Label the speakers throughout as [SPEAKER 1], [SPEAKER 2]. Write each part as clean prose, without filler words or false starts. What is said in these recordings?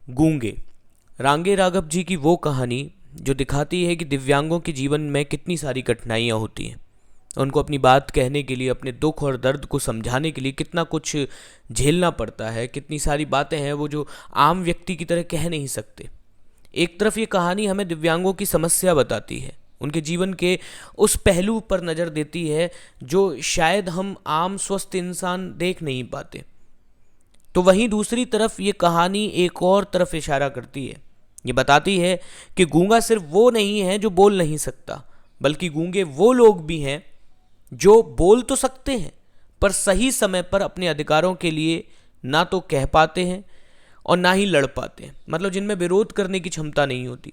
[SPEAKER 1] गूंगे। रांगे राघव जी की वो कहानी जो दिखाती है कि दिव्यांगों के जीवन में कितनी सारी कठिनाइयाँ होती हैं। उनको अपनी बात कहने के लिए, अपने दुख और दर्द को समझाने के लिए कितना कुछ झेलना पड़ता है, कितनी सारी बातें हैं वो जो आम व्यक्ति की तरह कह नहीं सकते। एक तरफ ये कहानी हमें दिव्यांगों की समस्या बताती है, उनके जीवन के उस पहलू पर नज़र देती है जो शायद हम आम स्वस्थ इंसान देख नहीं पाते। तो वहीं दूसरी तरफ ये कहानी एक और तरफ इशारा करती है। ये बताती है कि गूंगा सिर्फ वो नहीं है जो बोल नहीं सकता, बल्कि गूंगे वो लोग भी हैं जो बोल तो सकते हैं पर सही समय पर अपने अधिकारों के लिए ना तो कह पाते हैं और ना ही लड़ पाते हैं। मतलब जिनमें विरोध करने की क्षमता नहीं होती,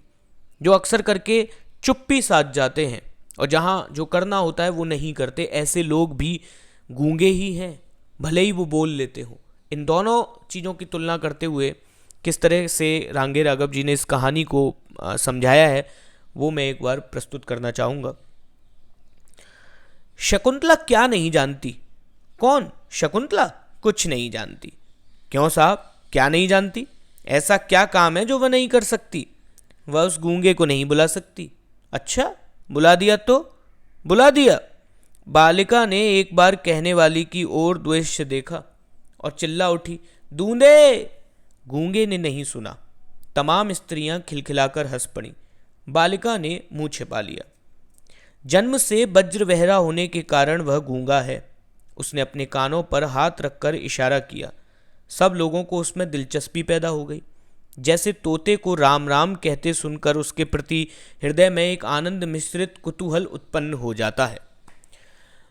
[SPEAKER 1] जो अक्सर करके चुप्पी साध जाते हैं और जहाँ जो करना होता है वो नहीं करते। ऐसे लोग भी गूंगे ही हैं, भले ही वो बोल लेते हो। इन दोनों चीज़ों की तुलना करते हुए किस तरह से रांगे राघव जी ने इस कहानी को समझाया है, वो मैं एक बार प्रस्तुत करना चाहूँगा। शकुंतला क्या नहीं जानती? कौन? शकुंतला कुछ नहीं जानती। क्यों साहब, क्या नहीं जानती? ऐसा क्या काम है जो वह नहीं कर सकती? वह उस गूंगे को नहीं बुला सकती। अच्छा, बुला दिया तो? बुला दिया। बालिका ने एक बार कहने वाली की ओर द्वेष से देखा और चिल्ला उठी, दूंदे! गूंगे ने नहीं सुना। तमाम स्त्रियां खिलखिलाकर हंस पड़ीं। बालिका ने मुंह छिपा लिया। जन्म से वज्रवहरा होने के कारण वह गूंगा है। उसने अपने कानों पर हाथ रखकर इशारा किया। सब लोगों को उसमें दिलचस्पी पैदा हो गई। जैसे तोते को राम राम कहते सुनकर उसके प्रति हृदय में एक आनंद मिश्रित कुतूहल उत्पन्न हो जाता है।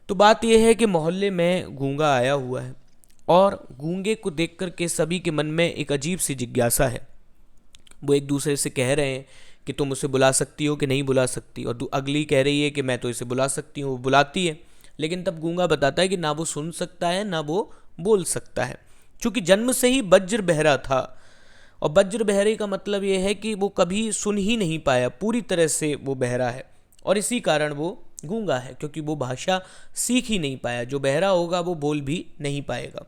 [SPEAKER 1] तो बात यह है कि मोहल्ले में गूंगा आया हुआ है और गूंगे को देखकर के सभी के मन में एक अजीब सी जिज्ञासा है। वो एक दूसरे से कह रहे हैं कि तुम उसे बुला सकती हो कि नहीं बुला सकती, और अगली कह रही है कि मैं तो इसे बुला सकती हूँ। वो बुलाती है, लेकिन तब गूंगा बताता है कि ना वो सुन सकता है ना वो बोल सकता है, क्योंकि जन्म से ही वज्र बहरा था। और वज्र बहरे का मतलब ये है कि वो कभी सुन ही नहीं पाया, पूरी तरह से वो बहरा है, और इसी कारण वो गूंगा है, क्योंकि वो भाषा सीख ही नहीं पाया। जो बहरा होगा वो बोल भी नहीं पाएगा।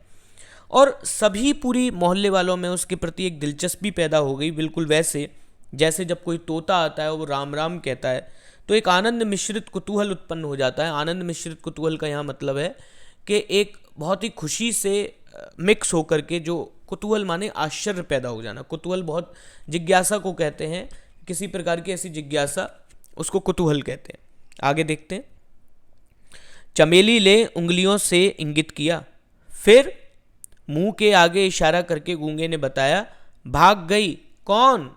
[SPEAKER 1] और सभी पूरी मोहल्ले वालों में उसके प्रति एक दिलचस्पी पैदा हो गई, बिल्कुल वैसे जैसे जब कोई तोता आता है वो राम राम कहता है तो एक आनंद मिश्रित कुतूहल उत्पन्न हो जाता है। आनंद मिश्रित कुतूहल का यहाँ मतलब है कि एक बहुत ही खुशी से मिक्स होकर के, जो कुतूहल माने आश्चर्य पैदा हो जाना। कुतूहल बहुत जिज्ञासा को कहते हैं, किसी प्रकार की ऐसी जिज्ञासा, उसको कुतूहल कहते हैं। आगे देखते हैं। चमेली ने उंगलियों से इंगित किया, फिर मुंह के आगे इशारा करके गूंगे ने बताया, भाग गई। कौन?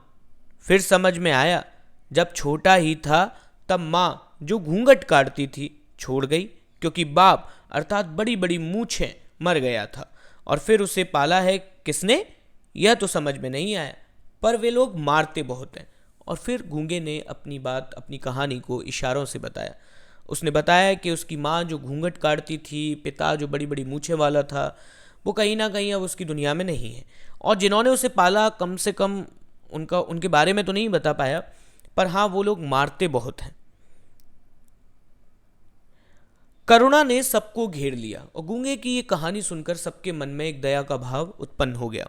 [SPEAKER 1] फिर समझ में आया, जब छोटा ही था तब माँ जो घूंघट काटती थी छोड़ गई, क्योंकि बाप अर्थात बड़ी बड़ी मूछें मर गया था। और फिर उसे पाला है किसने, यह तो समझ में नहीं आया, पर वे लोग मारते बहुत हैं। और फिर गूंगे ने अपनी बात, अपनी कहानी को इशारों से बताया। उसने बताया कि उसकी माँ जो घूंघट काटती थी, पिता जो बड़ी बड़ी मूछें वाला था, वो कहीं ना कहीं अब उसकी दुनिया में नहीं है। और जिन्होंने उसे पाला, कम से कम उनके बारे में तो नहीं बता पाया, पर हाँ वो लोग मारते बहुत हैं। करुणा ने सबको घेर लिया और गूंगे की ये कहानी सुनकर सबके मन में एक दया का भाव उत्पन्न हो गया।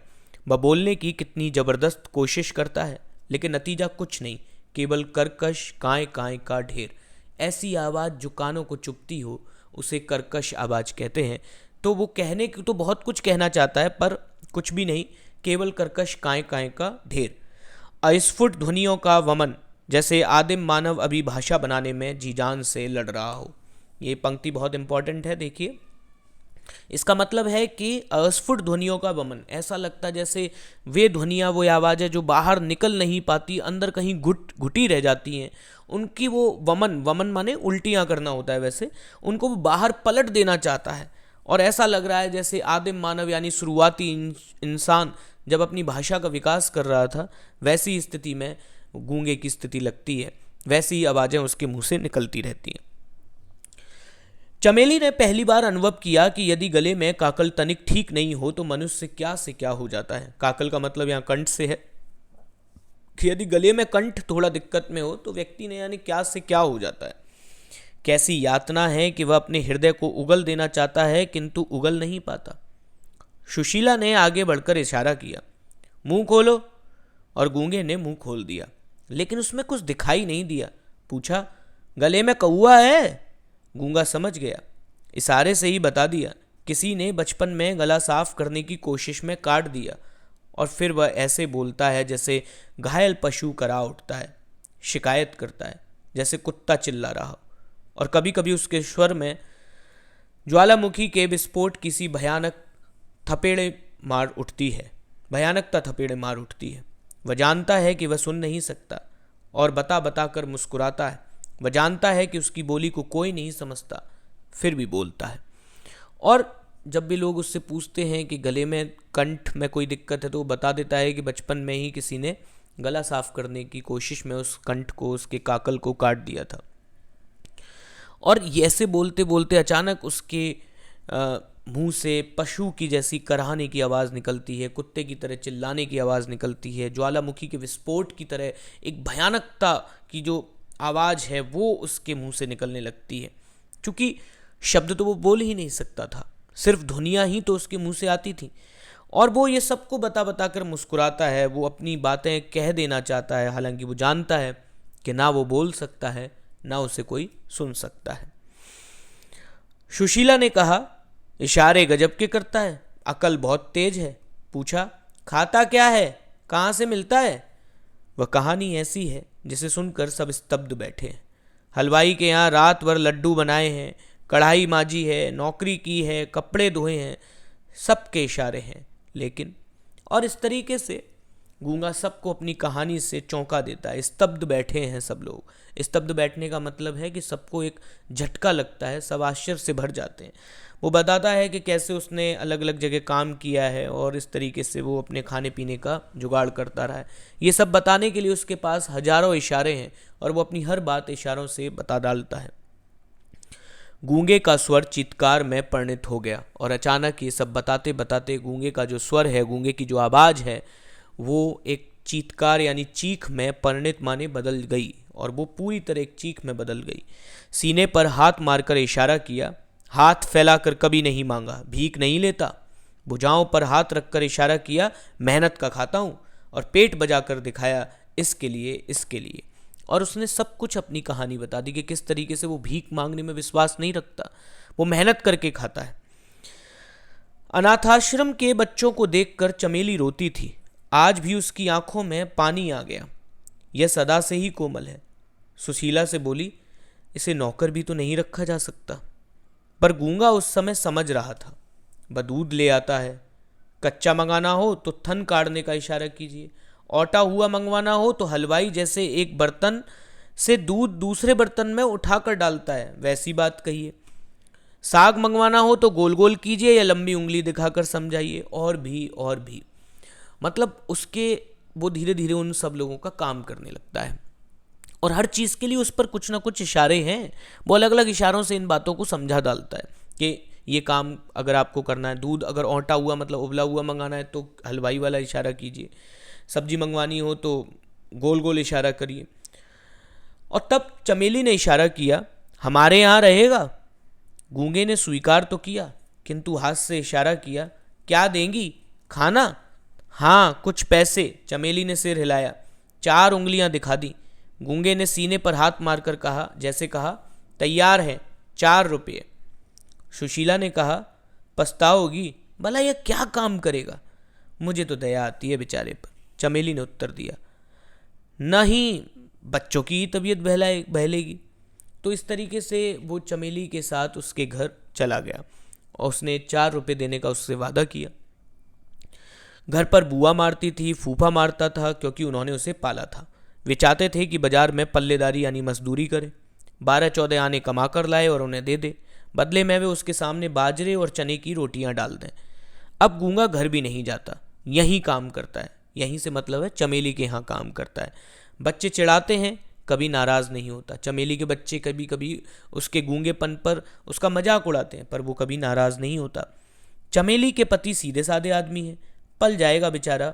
[SPEAKER 1] वह बोलने की कितनी जबरदस्त कोशिश करता है, लेकिन नतीजा कुछ नहीं, केवल कर्कश काय काय का ढेर। ऐसी आवाज़ जो कानों को चुभती हो उसे कर्कश आवाज़ कहते हैं। तो वो कहने की तो बहुत कुछ कहना चाहता है, पर कुछ भी नहीं, केवल कर्कश काय काय का ढेर। अस्फुट ध्वनियों का वमन, जैसे आदिम मानव अभी भाषा बनाने में जी जान से लड़ रहा हो। ये पंक्ति बहुत इंपॉर्टेंट है, देखिए। इसका मतलब है कि अस्फुट ध्वनियों का वमन, ऐसा लगता जैसे वे ध्वनियाँ, वो आवाज़ें जो बाहर निकल नहीं पाती, अंदर कहीं घुटी रह जाती हैं, उनकी वो वमन माने उल्टियाँ करना होता है, वैसे उनको वो बाहर पलट देना चाहता है। और ऐसा लग रहा है जैसे आदिम मानव यानी शुरुआती इंसान जब अपनी भाषा का विकास कर रहा था, वैसी स्थिति में गूंगे की स्थिति लगती है, वैसी ही आवाज़ें उसके मुंह से निकलती रहती हैं। चमेली ने पहली बार अनुभव किया कि यदि गले में काकल तनिक ठीक नहीं हो तो मनुष्य क्या से क्या हो जाता है। काकल का मतलब यहाँ कंठ से है, कि यदि गले में कंठ थोड़ा दिक्कत में हो तो व्यक्ति ने यानी क्या से क्या हो जाता है। कैसी यातना है कि वह अपने हृदय को उगल देना चाहता है, किंतु उगल नहीं पाता। सुशीला ने आगे बढ़कर इशारा किया, मुंह खोलो। और गूंगे ने मुंह खोल दिया, लेकिन उसमें कुछ दिखाई नहीं दिया। पूछा, गले में कौआ है? गूंगा समझ गया, इशारे से ही बता दिया, किसी ने बचपन में गला साफ करने की कोशिश में काट दिया। और फिर वह ऐसे बोलता है जैसे घायल पशु करा उठता है, शिकायत करता है जैसे कुत्ता चिल्ला रहा हो। और कभी कभी उसके स्वर में ज्वालामुखी के विस्फोट किसी भयानकता थपेड़े मार उठती है। वह जानता है कि वह सुन नहीं सकता और बता बता कर मुस्कुराता है। वह जानता है कि उसकी बोली को कोई नहीं समझता, फिर भी बोलता है। और जब भी लोग उससे पूछते हैं कि गले में कंठ में कोई दिक्कत है, तो वो बता देता है कि बचपन में ही किसी ने गला साफ करने की कोशिश में उस कंठ को, उसके काकल को काट दिया था। और ये ऐसे बोलते बोलते अचानक उसके मुंह से पशु की जैसी कराहने की आवाज़ निकलती है, कुत्ते की तरह चिल्लाने की आवाज़ निकलती है, ज्वालामुखी के विस्फोट की तरह एक भयानकता की जो आवाज़ है वो उसके मुंह से निकलने लगती है। क्योंकि शब्द तो वो बोल ही नहीं सकता था, सिर्फ ध्वनियाँ ही तो उसके मुंह से आती थी। और वो ये सबको बता बता कर मुस्कुराता है, वो अपनी बातें कह देना चाहता है, हालांकि वो जानता है कि ना वो बोल सकता है ना उसे कोई सुन सकता है। सुशीला ने कहा, इशारे गजब के करता है, अकल बहुत तेज है। पूछा, खाता क्या है, कहाँ से मिलता है? वह कहानी ऐसी है जिसे सुनकर सब स्तब्ध बैठे हैं। हलवाई के यहाँ रात भर लड्डू बनाए हैं, कढ़ाई माजी है, नौकरी की है, कपड़े धोए हैं, सबके इशारे हैं। लेकिन और इस तरीके से गूंगा सबको अपनी कहानी से चौंका देता है। स्तब्ध बैठे हैं सब लोग। स्तब्ध बैठने का मतलब है कि सबको एक झटका लगता है, सब आश्चर्य से भर जाते हैं। वो बताता है कि कैसे उसने अलग अलग जगह काम किया है और इस तरीके से वो अपने खाने पीने का जुगाड़ करता रहा है। ये सब बताने के लिए उसके पास हजारों इशारे हैं और वो अपनी हर बात इशारों से बता डालता है। गूंगे का स्वर चीत्कार में परिणत हो गया और अचानक ये सब बताते बताते गूंगे का जो स्वर है, गूंगे की जो आवाज़ है, वो एक चीत्कार यानी चीख में परिणत माने बदल गई और वो पूरी तरह एक चीख में बदल गई। सीने पर हाथ मारकर इशारा किया, हाथ फैलाकर कभी नहीं मांगा, भीख नहीं लेता। भुजाओं पर हाथ रखकर इशारा किया, मेहनत का खाता हूँ। और पेट बजाकर दिखाया, इसके लिए, इसके लिए। और उसने सब कुछ अपनी कहानी बता दी कि किस तरीके से वो भीख मांगने में विश्वास नहीं रखता, वो मेहनत करके खाता है। अनाथाश्रम के बच्चों को देखकर चमेली रोती थी। आज भी उसकी आंखों में पानी आ गया। यह सदा से ही कोमल है। सुशीला से बोली, इसे नौकर भी तो नहीं रखा जा सकता। पर गूंगा उस समय समझ रहा था। वह दूध ले आता है, कच्चा मंगाना हो तो थन काटने का इशारा कीजिए, औटा हुआ मंगवाना हो तो हलवाई जैसे एक बर्तन से दूध दूसरे बर्तन में उठाकर डालता है वैसी बात कहिए। साग मंगवाना हो तो गोल गोल कीजिए या लंबी उंगली दिखाकर समझाइए। और भी मतलब उसके वो धीरे धीरे उन सब लोगों का काम करने लगता है और हर चीज़ के लिए उस पर कुछ ना कुछ इशारे हैं। वो अलग अलग इशारों से इन बातों को समझा डालता है कि ये काम अगर आपको करना है, दूध अगर औंटा हुआ मतलब उबला हुआ मंगाना है तो हलवाई वाला इशारा कीजिए, सब्जी मंगवानी हो तो गोल गोल इशारा करिए। और तब चमेली ने इशारा किया, हमारे यहाँ रहेगा। गूंगे ने स्वीकार तो किया किंतु हाथ से इशारा किया, क्या देंगी, खाना? हाँ, कुछ पैसे। चमेली ने सिर हिलाया, 4 उंगलियां दिखा दी। गूंगे ने सीने पर हाथ मारकर कहा, जैसे कहा, तैयार है, 4 रुपये। सुशीला ने कहा, पछताओगी, भला यह क्या काम करेगा? मुझे तो दया आती है बेचारे पर। चमेली ने उत्तर दिया, नहीं, बच्चों की ही तबीयत बहलेगी। तो इस तरीके से वो चमेली के साथ उसके घर चला गया और उसने 4 रुपये देने का उससे वादा किया। घर पर बुआ मारती थी, फूफा मारता था क्योंकि उन्होंने उसे पाला था। वे चाहते थे कि बाजार में पल्लेदारी यानी मजदूरी करे, 12-14 आने कमा कर लाए और उन्हें दे दे। बदले में वे उसके सामने बाजरे और चने की रोटियां डाल दें। अब गूंगा घर भी नहीं जाता, यहीं काम करता है। यहीं से मतलब है चमेली के यहाँ काम करता है। बच्चे चिढ़ाते हैं, कभी नाराज़ नहीं होता। चमेली के बच्चे कभी कभी उसके गूंगेपन पर उसका मजाक उड़ाते हैं पर वो कभी नाराज़ नहीं होता। चमेली के पति सीधे साधे आदमी हैं, पल जाएगा बेचारा,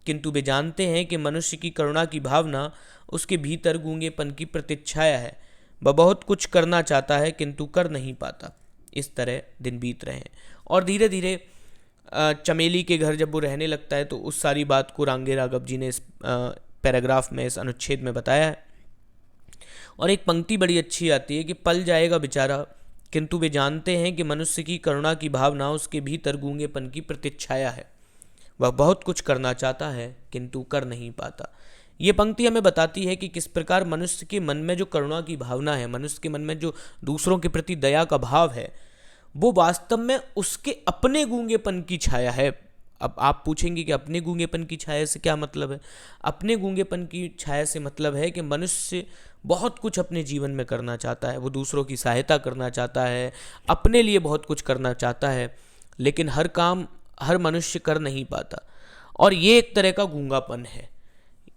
[SPEAKER 1] किंतु वे जानते हैं कि मनुष्य की करुणा की भावना उसके भीतर गूंगेपन की प्रतिच्छाया है। वह बहुत कुछ करना चाहता है किंतु कर नहीं पाता। इस तरह दिन बीत रहे हैं और धीरे धीरे चमेली के घर जब वो रहने लगता है तो उस सारी बात को रांगे राघव जी ने इस पैराग्राफ में, इस अनुच्छेद में बताया है। और एक पंक्ति बड़ी अच्छी आती है कि पल जाएगा बेचारा, किंतु वे जानते हैं कि मनुष्य की करुणा की भावना उसके भीतर गूंगेपन की प्रतिच्छाया है। वह बहुत कुछ करना चाहता है किंतु कर नहीं पाता। ये पंक्ति हमें बताती है कि किस प्रकार मनुष्य के मन में जो करुणा की भावना है, मनुष्य के मन में जो दूसरों के प्रति दया का भाव है, वो वास्तव में उसके अपने गूंगेपन की छाया है। अब आप पूछेंगे कि अपने गूंगेपन की छाया से क्या मतलब है? अपने गूंगेपन की छाया से मतलब है कि मनुष्य बहुत कुछ अपने जीवन में करना चाहता है, वो दूसरों की सहायता करना चाहता है, अपने लिए बहुत कुछ करना चाहता है, लेकिन हर काम हर मनुष्य कर नहीं पाता। और ये एक तरह का गूंगापन है,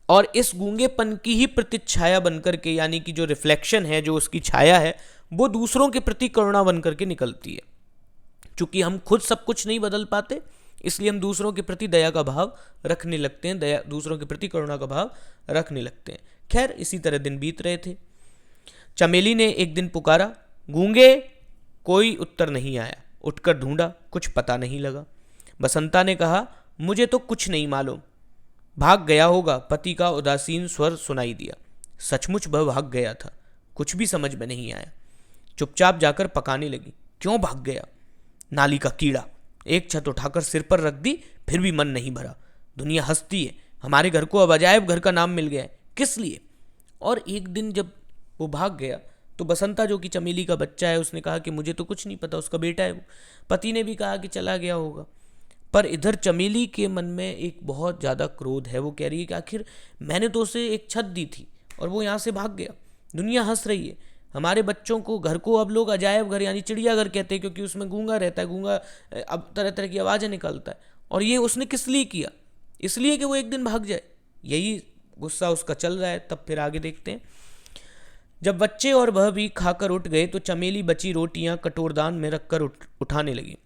[SPEAKER 1] और इस गूंगेपन की ही प्रतिच्छाया बनकर के, यानी कि जो रिफ्लेक्शन है, जो उसकी छाया है, वो दूसरों के प्रति करुणा बनकर के निकलती है। चूंकि हम खुद सब कुछ नहीं बदल पाते, इसलिए हम दूसरों के प्रति दया का भाव रखने लगते हैं, दूसरों के प्रति करुणा का भाव रखने लगते हैं। खैर, इसी तरह दिन बीत रहे थे। चमेली ने एक दिन पुकारा, गूंगे। कोई उत्तर नहीं आया। उठकर ढूंढा, कुछ पता नहीं लगा। बसंता ने कहा, मुझे तो कुछ नहीं मालूम। भाग गया होगा, पति का उदासीन स्वर सुनाई दिया। सचमुच वह भाग गया था। कुछ भी समझ में नहीं आया। चुपचाप जाकर पकाने लगी। क्यों भाग गया? नाली का कीड़ा। एक छत उठाकर सिर पर रख दी, फिर भी मन नहीं भरा। दुनिया हंसती है, हमारे घर को अब अजायब घर का नाम मिल गया है। किस लिए? और एक दिन जब वो भाग गया तो बसंता, जो कि चमेली का बच्चा है, उसने कहा कि मुझे तो कुछ नहीं पता, उसका बेटा है वो। पति ने भी कहा कि चला गया होगा। पर इधर चमेली के मन में एक बहुत ज़्यादा क्रोध है। वो कह रही है कि आखिर मैंने तो उसे एक छत दी थी और वो यहाँ से भाग गया। दुनिया हंस रही है, हमारे बच्चों को, घर को अब लोग अजायब घर यानी चिड़ियाघर कहते हैं, क्योंकि उसमें गूंगा रहता है। गूंगा अब तरह तरह की आवाज़ें निकालता है। और ये उसने किस लिए किया? इसलिए कि वो एक दिन भाग जाए। यही गुस्सा उसका चल रहा है। तब फिर आगे देखते हैं। जब बच्चे और वह भी खाकर उठ गए तो चमेली बची रोटियां कटोरदान में रखकर उठाने लगी।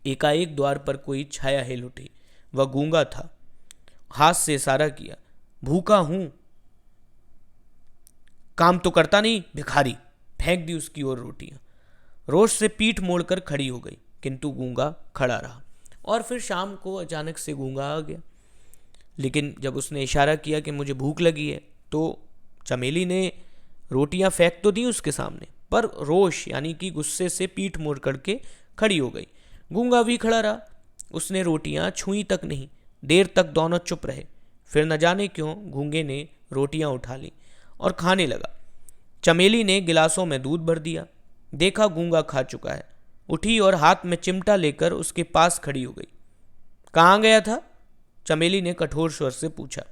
[SPEAKER 1] एकाएक द्वार पर कोई छाया हिल उठी। वह गूंगा था। हाथ से इशारा किया, भूखा हूं। काम तो करता नहीं, भिखारी। फेंक दी उसकी ओर रोटियां। रोष से पीठ मोड़कर खड़ी हो गई, किंतु गूंगा खड़ा रहा। और फिर शाम को अचानक से गूंगा आ गया। लेकिन जब उसने इशारा किया कि मुझे भूख लगी है, तो चमेली ने रोटियां फेंक तो दी उसके सामने, पर रोष यानी कि गुस्से से पीठ मोड़ करके खड़ी हो गई। गूंगा भी खड़ा रहा। उसने रोटियां छुई तक नहीं। देर तक दोनों चुप रहे। फिर न जाने क्यों गूंगे ने रोटियां उठा ली और खाने लगा। चमेली ने गिलासों में दूध भर दिया। देखा गूंगा खा चुका है। उठी और हाथ में चिमटा लेकर उसके पास खड़ी हो गई। कहाँ गया था? चमेली ने कठोर स्वर से पूछा।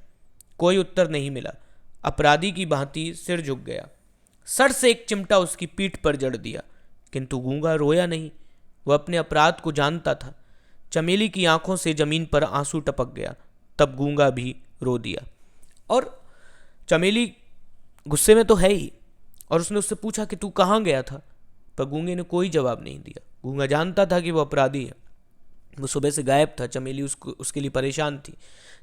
[SPEAKER 1] कोई उत्तर नहीं मिला। अपराधी की भांति सिर झुक गया। सर से एक चिमटा उसकी पीठ पर जड़ दिया, किंतु गूंगा रोया नहीं। वह अपने अपराध को जानता था। चमेली की आंखों से जमीन पर आंसू टपक गया। तब गूंगा भी रो दिया। और चमेली गुस्से में तो है ही, और उसने उससे पूछा कि तू कहाँ गया था? पर गूंगे ने कोई जवाब नहीं दिया। गूंगा जानता था कि वो अपराधी है। वो सुबह से गायब था। चमेली उसके लिए परेशान थी।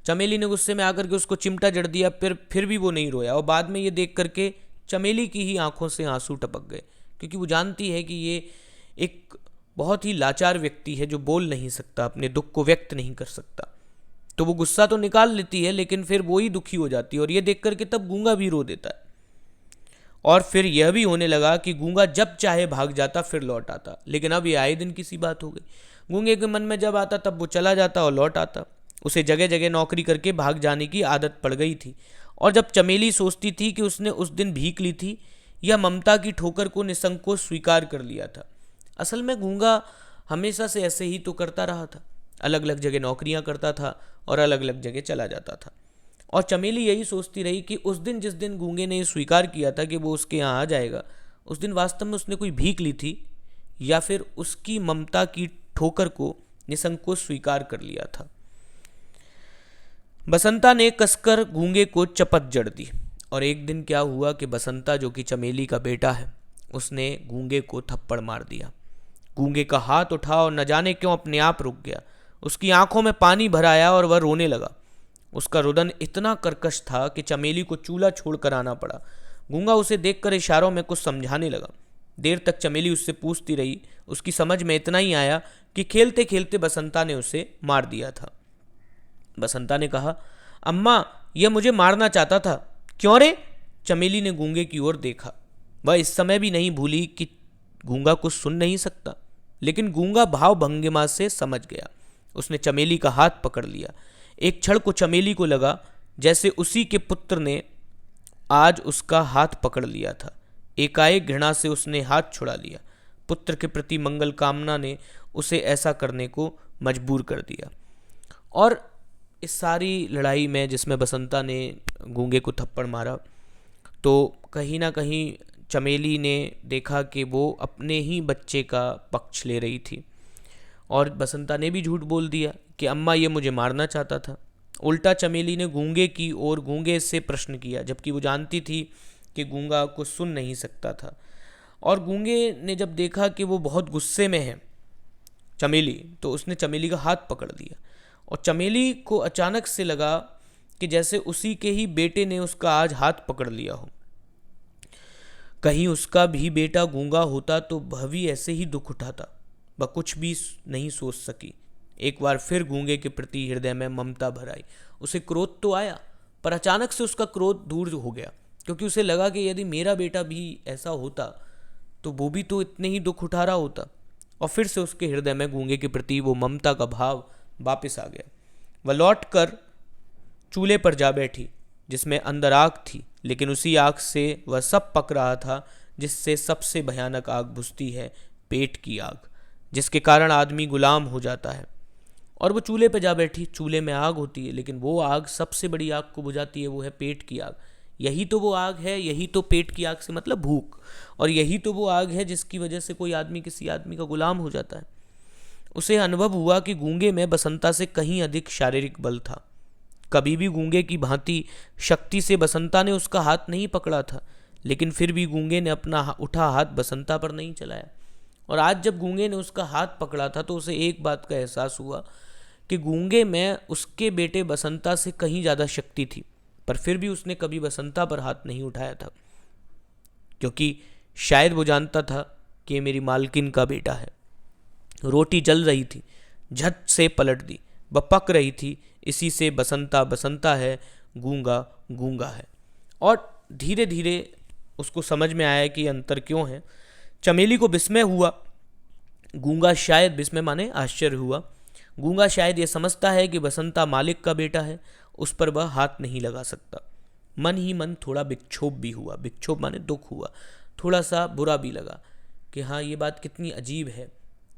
[SPEAKER 1] चमेली ने गुस्से में आकर के उसको चिमटा जड़ दिया, फिर भी वो नहीं रोया। और बाद में ये देख करके चमेली की ही आंखों से आंसू टपक गए, क्योंकि वो जानती है कि ये एक बहुत ही लाचार व्यक्ति है, जो बोल नहीं सकता, अपने दुख को व्यक्त नहीं कर सकता। तो वो गुस्सा तो निकाल लेती है, लेकिन फिर वो ही दुखी हो जाती है। और ये देख करके तब गूंगा भी रो देता है। और फिर यह भी होने लगा कि गूंगा जब चाहे भाग जाता, फिर लौट आता। लेकिन अब ये आए दिन की सी बात हो गई। गूंगे के मन में जब आता तब वो चला जाता और लौट आता। उसे जगह जगह नौकरी करके भाग जाने की आदत पड़ गई थी। और जब चमेली सोचती थी कि उसने उस दिन भीख ली थी, यह ममता की ठोकर को निसंकोच स्वीकार कर लिया था। असल में गूंगा हमेशा से ऐसे ही तो करता रहा था। अलग अलग जगह नौकरियां करता था और अलग अलग जगह चला जाता था। और चमेली यही सोचती रही कि उस दिन जिस दिन गूंगे ने स्वीकार किया था कि वो उसके यहाँ आ जाएगा, उस दिन वास्तव में उसने कोई भीख ली थी या फिर उसकी ममता की ठोकर को निसंकोच स्वीकार कर लिया था। बसंता ने कसकर गूंगे को चपत जड़ दी। और एक दिन क्या हुआ कि बसंता, जो कि चमेली का बेटा है, उसने गूंगे को थप्पड़ मार दिया। गूंगे का हाथ उठा और न जाने क्यों अपने आप रुक गया। उसकी आंखों में पानी भर आया और वह रोने लगा। उसका रुदन इतना कर्कश था कि चमेली को चूल्हा छोड़कर आना पड़ा। गूंगा उसे देखकर इशारों में कुछ समझाने लगा। देर तक चमेली उससे पूछती रही। उसकी समझ में इतना ही आया कि खेलते खेलते बसंता ने उसे मार दिया था। बसंता ने कहा, अम्मा यह मुझे मारना चाहता था। क्यों रे? चमेली ने गूंगे की ओर देखा। वह इस समय भी नहीं भूली कि गूंगा कुछ सुन नहीं सकता, लेकिन गूंगा भाव भंगिमा से समझ गया। उसने चमेली का हाथ पकड़ लिया। एक क्षण को चमेली को लगा जैसे उसी के पुत्र ने आज उसका हाथ पकड़ लिया था। एकाएक घृणा से उसने हाथ छुड़ा लिया। पुत्र के प्रति मंगल कामना ने उसे ऐसा करने को मजबूर कर दिया। और इस सारी लड़ाई में जिसमें बसंता ने गूंगे को थप्पड़ मारा, तो कहीं ना कहीं चमेली ने देखा कि वो अपने ही बच्चे का पक्ष ले रही थी, और बसंता ने भी झूठ बोल दिया कि अम्मा ये मुझे मारना चाहता था। उल्टा चमेली ने गूंगे की ओर गूंगे से प्रश्न किया, जबकि वो जानती थी कि गूंगा कुछ सुन नहीं सकता था। और गूंगे ने जब देखा कि वो बहुत गुस्से में है चमेली, तो उसने चमेली का हाथ पकड़ लिया। और चमेली को अचानक से लगा कि जैसे उसी के ही बेटे ने उसका आज हाथ पकड़ लिया हो। कहीं उसका भी बेटा गूंगा होता तो वह भी ऐसे ही दुख उठाता। वह कुछ भी नहीं सोच सकी। एक बार फिर गूंगे के प्रति हृदय में ममता भर आई। उसे क्रोध तो आया, पर अचानक से उसका क्रोध दूर हो गया, क्योंकि उसे लगा कि यदि मेरा बेटा भी ऐसा होता तो वो भी तो इतने ही दुख उठा रहा होता। और फिर से उसके हृदय में गूंगे के प्रति वो ममता का भाव वापस आ गया। वह लौट कर चूल्हे पर जा बैठी, जिसमें अंदर आग थी, लेकिन उसी आग से वह सब पक रहा था जिससे सबसे भयानक आग बुझती है, पेट की आग, जिसके कारण आदमी गुलाम हो जाता है। और वो चूल्हे पर जा बैठी। चूल्हे में आग होती है, लेकिन वो आग सबसे बड़ी आग को बुझाती है, वो है पेट की आग। यही तो वो आग है, यही तो पेट की आग से मतलब भूख, और यही तो वो आग है जिसकी वजह से कोई आदमी किसी आदमी का गुलाम हो जाता है। उसे अनुभव हुआ कि गूंगे में बसंता से कहीं अधिक शारीरिक बल था। कभी भी गूंगे की भांति शक्ति से बसंता ने उसका हाथ नहीं पकड़ा था, लेकिन फिर भी गूंगे ने अपना उठा हाथ बसंता पर नहीं चलाया। और आज जब गूंगे ने उसका हाथ पकड़ा था, तो उसे एक बात का एहसास हुआ कि गूंगे में उसके बेटे बसंता से कहीं ज़्यादा शक्ति थी, पर फिर भी उसने कभी बसंता पर हाथ नहीं उठाया था, क्योंकि शायद वो जानता था कि ये मेरी मालकिन का बेटा है। रोटी जल रही थी, झट से पलट दी। वह पक रही थी, इसी से बसंता बसंता है, गूंगा गूंगा है। और धीरे धीरे उसको समझ में आया कि अंतर क्यों है। चमेली को विस्मय हुआ। गूंगा शायद, विस्मय माने आश्चर्य हुआ। गूंगा शायद ये समझता है कि बसंता मालिक का बेटा है, उस पर वह हाथ नहीं लगा सकता। मन ही मन थोड़ा विक्षोभ भी हुआ। विक्षोभ माने दुख हुआ। थोड़ा सा बुरा भी लगा कि हाँ, ये बात कितनी अजीब है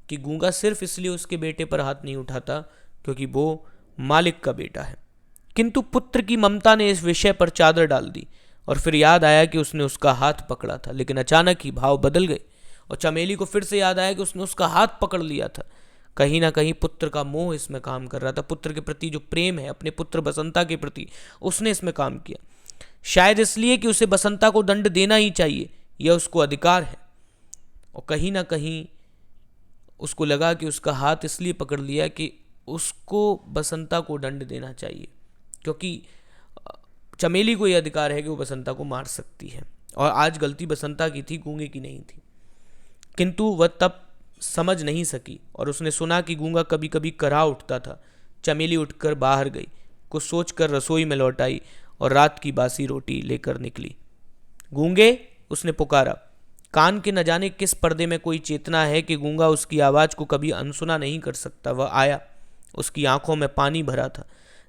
[SPEAKER 1] कि गूंगा सिर्फ इसलिए उसके बेटे पर हाथ नहीं उठाता क्योंकि वो मालिक का बेटा है। किंतु पुत्र की ममता ने इस विषय पर चादर डाल दी, और फिर याद आया कि उसने उसका हाथ पकड़ा था। लेकिन अचानक ही भाव बदल गए, और चमेली को फिर से याद आया कि उसने उसका हाथ पकड़ लिया था। कहीं ना कहीं पुत्र का मोह इसमें काम कर रहा था। पुत्र के प्रति जो प्रेम है, अपने पुत्र बसंता के प्रति, उसने इसमें काम किया। शायद इसलिए कि उसे बसंता को दंड देना ही चाहिए, यह उसको अधिकार है। और कहीं ना कहीं उसको लगा कि उसका हाथ इसलिए पकड़ लिया कि उसको बसंता को दंड देना चाहिए, क्योंकि चमेली को यह अधिकार है कि वो बसंता को मार सकती है। और आज गलती बसंता की थी, गूंगे की नहीं थी। किंतु वह तब समझ नहीं सकी, और उसने सुना कि गूंगा कभी कभी करा उठता था। चमेली उठकर बाहर गई, कुछ सोचकर रसोई में लौट आई और रात की बासी रोटी लेकर निकली। गूंगे, उसने पुकारा। कान के न जाने किस पर्दे में कोई चेतना है कि गूंगा उसकी आवाज़ को कभी अनसुना नहीं कर सकता। वह आया। उसकी आंखों में पानी भरा था,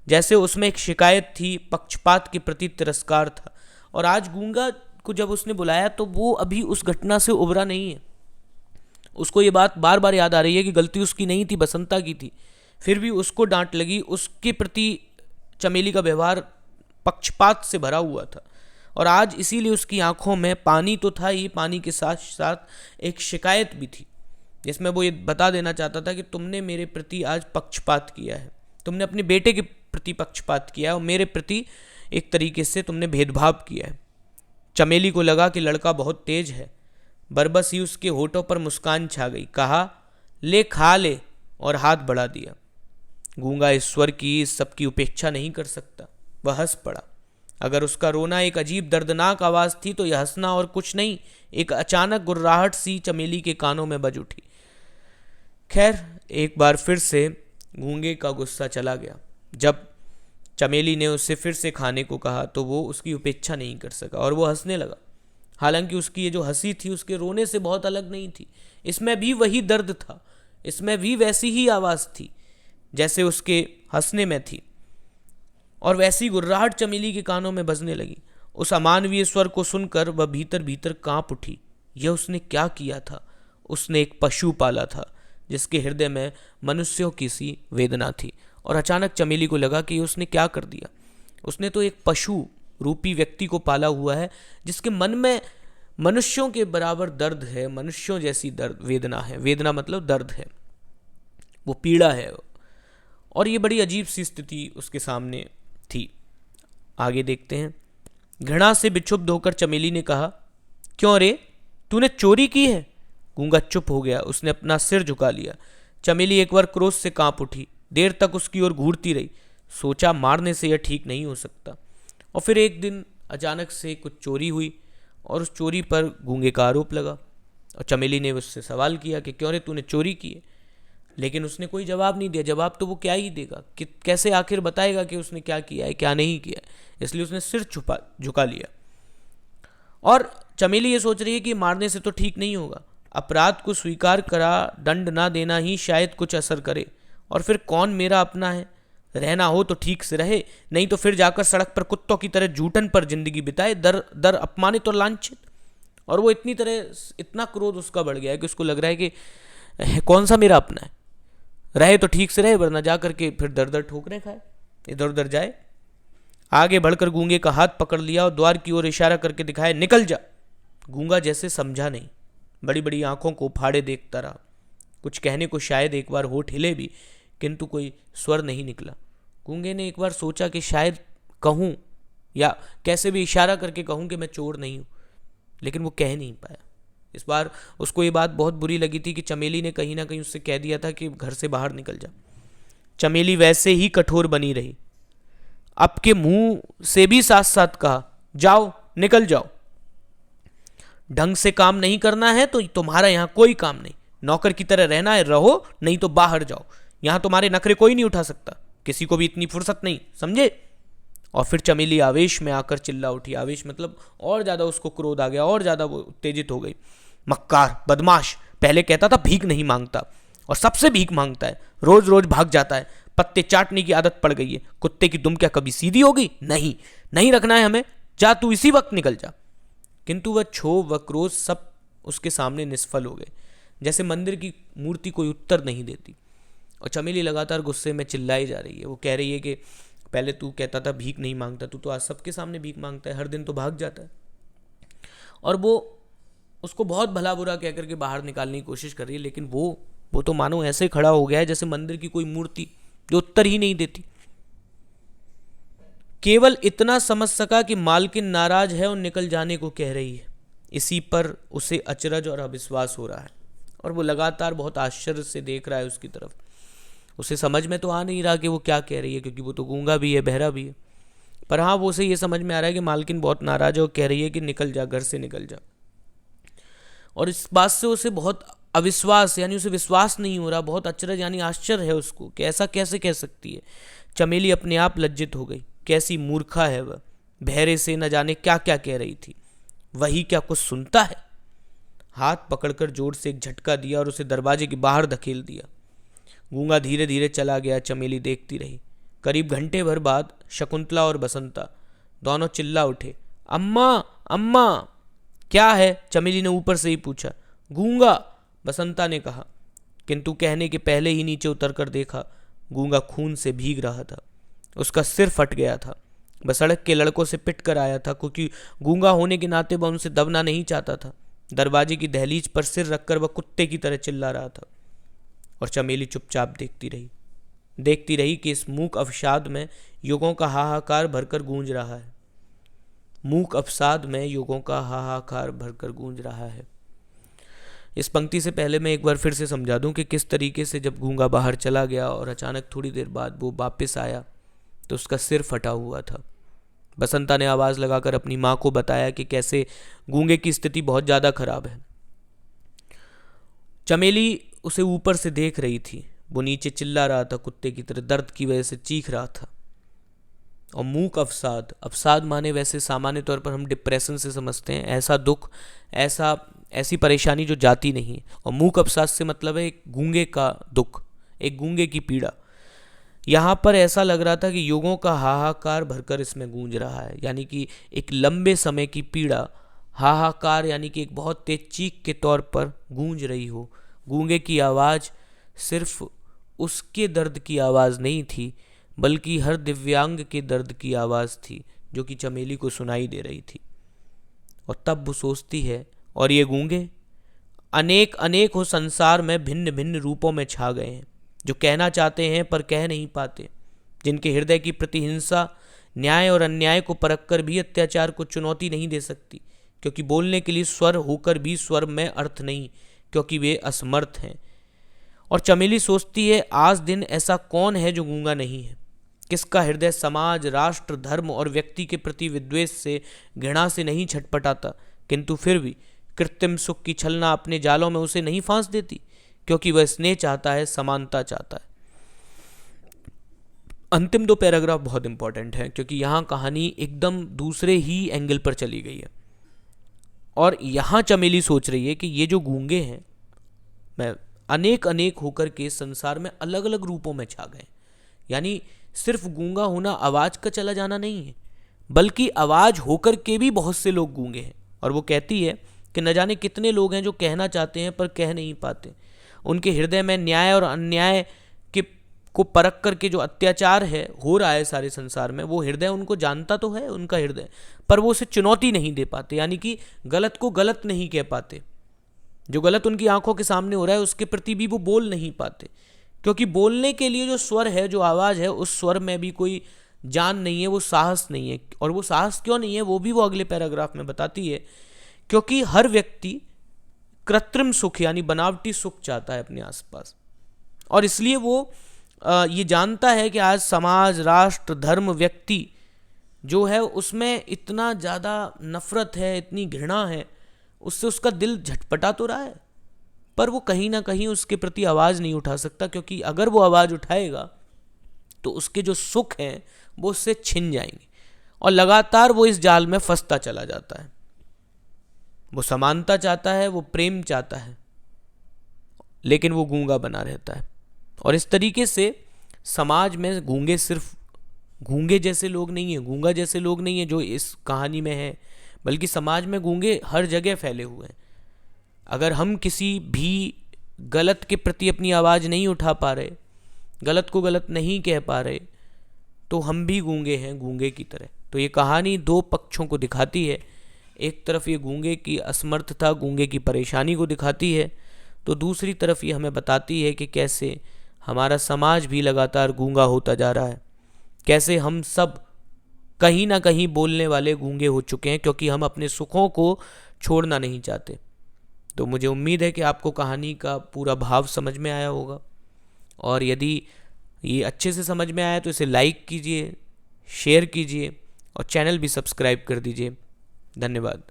[SPEAKER 1] जैसे उसमें एक शिकायत थी, पक्षपात के प्रति तिरस्कार था। और आज गूंगा को जब उसने बुलाया तो वो अभी उस घटना से उबरा नहीं है। उसको ये बात बार बार याद आ रही है कि गलती उसकी नहीं थी, बसंता की थी। फिर भी उसको डांट लगी। उसके प्रति चमेली का व्यवहार पक्षपात से भरा हुआ था, और आज इसीलिए उसकी आंखों में पानी तो था ही, पानी के साथ साथ एक शिकायत भी थी, जिसमें वो ये बता देना चाहता था कि तुमने मेरे प्रति आज पक्षपात किया है। तुमने अपने बेटे के प्रति पक्षपात किया है, और मेरे प्रति एक तरीके से तुमने भेदभाव किया है। चमेली को लगा कि लड़का बहुत तेज है। बरबस ही उसके होठों पर मुस्कान छा गई। कहा, ले खा ले, और हाथ बढ़ा दिया। गूंगा ईश्वर की इस सब की उपेक्षा नहीं कर सकता। वह हंस पड़ा। अगर उसका रोना एक अजीब दर्दनाक आवाज़ थी तो यह हंसना और कुछ नहीं, एक अचानक गुर्राहट सी चमेली के कानों में बज उठी। खैर, एक बार फिर से गूंगे का गुस्सा चला गया। जब चमेली ने उससे फिर से खाने को कहा तो वो उसकी उपेक्षा नहीं कर सका और वो हंसने लगा। हालांकि उसकी ये जो हंसी थी उसके रोने से बहुत अलग नहीं थी। इसमें भी वही दर्द था, इसमें भी वैसी ही आवाज़ थी जैसे उसके हंसने में थी, और वैसी गुर्राहट चमेली के कानों में बजने लगी। उस अमानवीय स्वर को सुनकर वह भीतर भीतर कांप उठी। यह उसने क्या किया था? उसने एक पशु पाला था जिसके हृदय में मनुष्यों की सी वेदना थी, और अचानक चमेली को लगा कि उसने क्या कर दिया। उसने तो एक पशु रूपी व्यक्ति को पाला हुआ है जिसके मन में मनुष्यों के बराबर दर्द है, मनुष्यों जैसी दर्द वेदना है। वेदना मतलब दर्द है, वो पीड़ा है, और ये बड़ी अजीब सी स्थिति उसके सामने थी। आगे देखते हैं। घृणा से विक्षुब्ध होकर चमेली ने कहा, क्यों रे, तूने चोरी की है? गूंगा चुप हो गया, उसने अपना सिर झुका लिया। चमेली एक बार क्रोध से कांप उठी, देर तक उसकी ओर घूरती रही। सोचा मारने से यह ठीक नहीं हो सकता। और फिर एक दिन अचानक से कुछ चोरी हुई और उस चोरी पर गूंगे का आरोप लगा, और चमेली ने उससे सवाल किया कि क्यों रे, तूने चोरी की है? लेकिन उसने कोई जवाब नहीं दिया। जवाब तो वो क्या ही देगा, कि कैसे आखिर बताएगा कि उसने क्या किया है क्या नहीं किया है। इसलिए उसने सिर झुका लिया। और चमेली ये सोच रही है कि मारने से तो ठीक नहीं होगा, अपराध को स्वीकार करा दंड ना देना ही शायद कुछ असर करे। और फिर कौन मेरा अपना है? रहना हो तो ठीक से रहे, नहीं तो फिर जाकर सड़क पर कुत्तों की तरह जूठन पर जिंदगी बिताए, दर दर अपमानित और लांछित। और वो इतना क्रोध उसका बढ़ गया है कि उसको लग रहा है कि कौन सा मेरा अपना है? रहे तो ठीक से रहे, वरना जा करके फिर दर दर ठोकरे खाए, इधर उधर जाए। आगे बढ़कर गूंगे का हाथ पकड़ लिया और द्वार की ओर इशारा करके दिखाया, निकल जा। गूंगा जैसे समझा नहीं, बड़ी बड़ी आंखों को फाड़े देखता रहा। कुछ कहने को शायद एक बार होठ हिले भी, किंतु कोई स्वर नहीं निकला। गूंगे ने एक बार सोचा कि शायद कहूँ या कैसे भी इशारा करके कहूँ कि मैं चोर नहीं हूँ, लेकिन वो कह नहीं पाया। इस बार उसको ये बात बहुत बुरी लगी थी कि चमेली ने कहीं ना कहीं उससे कह दिया था कि घर से बाहर निकल जा। चमेली वैसे ही कठोर बनी रही। अब के मुंह से भी साथ साथ कहा, जाओ, निकल जाओ। ढंग से काम नहीं करना है तो तुम्हारा यहां कोई काम नहीं। नौकर की तरह रहना है रहो, नहीं तो बाहर जाओ। यहां तुम्हारे नखरे कोई नहीं उठा सकता, किसी को भी इतनी फुर्सत नहीं, समझे? और फिर चमेली आवेश में आकर चिल्ला उठी। आवेश मतलब और ज्यादा उसको क्रोध आ गया, और ज्यादा वो उत्तेजित हो गई। मक्कार, बदमाश, पहले कहता था भीख नहीं मांगता, और सबसे भीख मांगता है। रोज रोज भाग जाता है, पत्ते चाटने की आदत पड़ गई है। कुत्ते की दुम क्या कभी सीधी होगी? नहीं, नहीं रखना है हमें, जा तू इसी वक्त निकल जा। किंतु वह क्षोभ व क्रोध सब उसके सामने निष्फल हो गए, जैसे मंदिर की मूर्ति कोई उत्तर नहीं देती। और चमेली लगातार गुस्से में चिल्लाई जा रही है। वो कह रही है कि पहले तू कहता था भीख नहीं मांगता, तू तो आज सबके सामने भीख मांगता है, हर दिन तो भाग जाता है। और वो उसको बहुत भला बुरा कह करके बाहर निकालने की कोशिश कर रही है, लेकिन वो तो मानो ऐसे खड़ा हो गया है जैसे मंदिर की कोई मूर्ति जो उत्तर ही नहीं देती। केवल इतना समझ सका कि मालकिन नाराज है और निकल जाने को कह रही है। इसी पर उसे अचरज और अविश्वास हो रहा है, और वो लगातार बहुत आश्चर्य से देख रहा है उसकी तरफ। उसे समझ में तो आ नहीं रहा कि वो क्या कह रही है, क्योंकि वो तो गूंगा भी है, बहरा भी है। पर हाँ, वो उसे ये समझ में आ रहा है कि मालकिन बहुत नाराज है और कह रही है कि निकल जा, घर से निकल जा। और इस बात से उसे बहुत अविश्वास, यानी उसे विश्वास नहीं हो रहा, बहुत अचरज यानी आश्चर्य है उसको कि ऐसा कैसे कह सकती है। चमेली अपने आप लज्जित हो गई। कैसी मूर्खा है वह, बहरे से न जाने क्या क्या कह रही थी। वही क्या कुछ सुनता है? हाथ पकड़कर जोर से एक झटका दिया और उसे दरवाजे के बाहर धकेल दिया। गूंगा धीरे धीरे चला गया। चमेली देखती रही। करीब घंटे भर बाद शकुंतला और बसंता दोनों चिल्ला उठे, अम्मा, अम्मा। क्या है? चमेली ने ऊपर से ही पूछा। गूंगा, बसंता ने कहा, किंतु कहने के पहले ही नीचे उतरकर देखा, गूंगा खून से भीग रहा था। उसका सिर फट गया था। वह सड़क के लड़कों से पिट कर आया था, क्योंकि गूंगा होने के नाते वह उनसे दबना नहीं चाहता था। दरवाजे की दहलीज पर सिर रखकर वह कुत्ते की तरह चिल्ला रहा था। और चमेली चुपचाप देखती रही कि इस मूक अवसाद में युगों का हाहाकार भरकर गूंज रहा है। मूक अवसाद में युगों का हाहाकार भरकर गूंज रहा है। इस पंक्ति से पहले मैं एक बार फिर से समझा दूं कि किस तरीके से जब गूंगा बाहर चला गया और अचानक थोड़ी देर बाद वो वापस आया तो उसका सिर फटा हुआ था। बसंता ने आवाज़ लगाकर अपनी माँ को बताया कि कैसे गूंगे की स्थिति बहुत ज़्यादा खराब है। चमेली उसे ऊपर से देख रही थी। वो नीचे चिल्ला रहा था, कुत्ते की तरह दर्द की वजह से चीख रहा था। और मूक अवसाद, अवसाद माने वैसे सामान्य तौर पर हम डिप्रेशन से समझते हैं, ऐसा दुख, ऐसी परेशानी जो जाती नहीं। और मूक अवसाद से मतलब है एक गूंगे का दुख, एक गूंगे की पीड़ा। यहाँ पर ऐसा लग रहा था कि युगों का हाहाकार भरकर इसमें गूंज रहा है, यानी कि एक लंबे समय की पीड़ा, हाहाकार यानी कि एक बहुत तेज चीख के तौर पर गूंज रही हो। गूंगे की आवाज़ सिर्फ उसके दर्द की आवाज़ नहीं थी, बल्कि हर दिव्यांग के दर्द की आवाज़ थी जो कि चमेली को सुनाई दे रही थी। और तब वो सोचती है, और ये गूंगे अनेक अनेक हो संसार में भिन्न भिन्न रूपों में छा गए हैं, जो कहना चाहते हैं पर कह नहीं पाते, जिनके हृदय की प्रतिहिंसा न्याय और अन्याय को परख कर भी अत्याचार को चुनौती नहीं दे सकती, क्योंकि बोलने के लिए स्वर होकर भी स्वर में अर्थ नहीं, क्योंकि वे असमर्थ हैं। और चमेली सोचती है, आज दिन ऐसा कौन है जो गूंगा नहीं है, किसका हृदय समाज, राष्ट्र, धर्म और व्यक्ति के प्रति विद्वेष से, घृणा से नहीं छटपटाता, किंतु फिर भी कृत्रिम सुख की छलना अपने जालों में उसे नहीं फांस देती, क्योंकि वह स्नेह चाहता है, समानता चाहता है। अंतिम 2 पैराग्राफ बहुत इंपॉर्टेंट हैं, क्योंकि यहाँ कहानी एकदम दूसरे ही एंगल पर चली गई है। और यहाँ चमेली सोच रही है कि ये जो गूंगे हैं, मैं अनेक अनेक होकर के संसार में अलग अलग रूपों में छा गए। यानी सिर्फ गूंगा होना आवाज़ का चला जाना नहीं है, बल्कि आवाज़ होकर के भी बहुत से लोग गूंगे हैं। और वो कहती है कि न जाने कितने लोग हैं जो कहना चाहते हैं पर कह नहीं पाते। उनके हृदय में न्याय और अन्याय के को परख करके जो अत्याचार है हो रहा है सारे संसार में, वो हृदय उनको जानता तो है, उनका हृदय, पर वो उसे चुनौती नहीं दे पाते, यानी कि गलत को गलत नहीं कह पाते। जो गलत उनकी आंखों के सामने हो रहा है उसके प्रति भी वो बोल नहीं पाते, क्योंकि बोलने के लिए जो स्वर है, जो आवाज़ है, उस स्वर में भी कोई जान नहीं है, वो साहस नहीं है। और वो साहस क्यों नहीं है वो भी वो अगले पैराग्राफ में बताती है, क्योंकि हर व्यक्ति कृत्रिम सुख यानी बनावटी सुख चाहता है अपने आसपास। और इसलिए वो ये जानता है कि आज समाज, राष्ट्र, धर्म, व्यक्ति जो है उसमें इतना ज़्यादा नफरत है, इतनी घृणा है, उससे उसका दिल झटपटा तो रहा है, पर वो कहीं ना कहीं उसके प्रति आवाज़ नहीं उठा सकता, क्योंकि अगर वो आवाज़ उठाएगा तो उसके जो सुख हैं वो उससे छिन जाएंगे। और लगातार वो इस जाल में फंसता चला जाता है। वो समानता चाहता है, वो प्रेम चाहता है, लेकिन वो गूंगा बना रहता है। और इस तरीके से समाज में गूंगे सिर्फ गूंगे जैसे लोग नहीं हैं, गूंगा जैसे लोग नहीं हैं जो इस कहानी में है, बल्कि समाज में गूंगे हर जगह फैले हुए हैं। अगर हम किसी भी गलत के प्रति अपनी आवाज़ नहीं उठा पा रहे, गलत को गलत नहीं कह पा रहे, तो हम भी गूंगे हैं, गूंगे की तरह। तो ये कहानी 2 पक्षों को दिखाती है। एक तरफ ये गूंगे की असमर्थता, गूंगे की परेशानी को दिखाती है, तो दूसरी तरफ ये हमें बताती है कि कैसे हमारा समाज भी लगातार गूंगा होता जा रहा है, कैसे हम सब कहीं ना कहीं बोलने वाले गूंगे हो चुके हैं, क्योंकि हम अपने सुखों को छोड़ना नहीं चाहते। तो मुझे उम्मीद है कि आपको कहानी का पूरा भाव समझ में आया होगा, और यदि ये अच्छे से समझ में आया तो इसे लाइक कीजिए, शेयर कीजिए और चैनल भी सब्सक्राइब कर दीजिए। धन्यवाद।